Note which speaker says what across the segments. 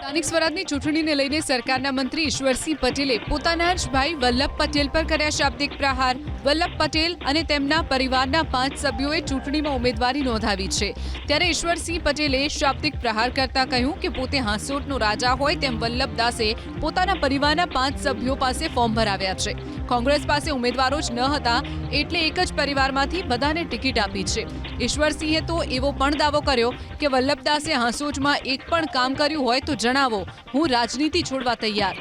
Speaker 1: સ્થાનિક સ્વરાજની ચૂંટણીને લઈને સરકારના મંત્રી ઈશ્વરસિંહ પટેલે પોતાના જ ભાઈ વલ્લભ પટેલ પર કર્યા શાબ્દિક પ્રહાર। વલ્લભ પટેલ અને તેમના પરિવારના 5 સભ્યોએ ચૂંટણીમાં ઉમેદવારી નોંધાવી છે, ત્યારે ઈશ્વરસિંહ પટેલે શાબ્દિક પ્રહાર કરતા કહ્યું કે પોતે હાંસોટનો રાજા હોય તેમ વલ્લભ દાસે પોતાના પરિવારના 5 સભ્યો પાસે ફોર્મ ભરાવ્યા છે। કોંગ્રેસ પાસે ઉમેદવારો જ ન હતા એટલે એક જ પરિવારમાંથી બધાને ટિકિટ આપી છે। ઈશ્વરસિંહે તો એવો પણ દાવો કર્યો કે વલ્લભદાસે હાંસોટમાં એક પણ કામ કર્યું હોય તો જણાવો, હું રાજનીતિ છોડવા તૈયાર।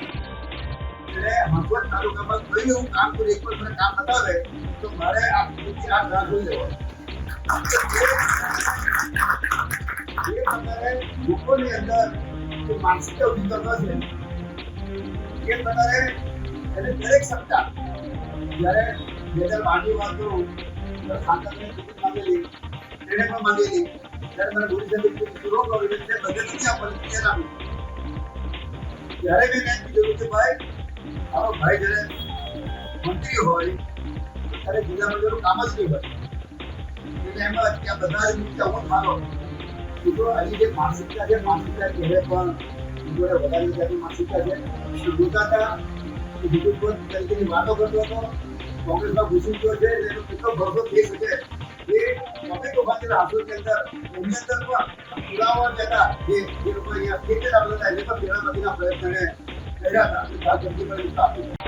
Speaker 2: હાંસોટ તાલુકામાં કોઈ એવું કામ કર્યું, એક પણ મને કામ બતાવે તો મારે આ રાહ જોઈ લેવો। એ પ્રકારે લોકોની અંદર જે માનસિકતા ઉભી કરવા છે એ પ્રકારે એને દરેક સત્તા જ્યારે 2012ની વાત કરું તો સાંસદને ટિકિટ માંગેલી, એને પણ માંગેલી, ત્યારે મને બોલી ટિકિટ પૂરો કર્યો એટલે બધે નથી આપવાની ટિકિટ આપી। ત્યારે મેં એને કીધું કે ભાઈ આવો ભાઈ જ્યારે મંત્રી હોય ત્યારે જિલ્લા મંત્રીનું કામ જ નહીં હોય એટલે એમ જ કે આ બધા જ મુદ્દા હું મારો કીધું। હજી જે માનસિકતા છે, માનસિકતા ઘેરે પણ જોડે વધારે જાતની માનસિકતા છે। જોતા હતા કે બીજું કોઈ તરીકેની વાતો કરતો હતો, કોંગ્રેસમાં ઘૂસી ગયો છે એનો કેટલો ભરોસો થઈ શકે એ તમે તો ખાતે હાંસોટની અંદર એની અંદર પણ પુરાવા જતા જે લોકો અહીંયા ટિકિટ આપતા હતા એને પણ પેલા બધીના પ્રયત્નને કર્યા હતા।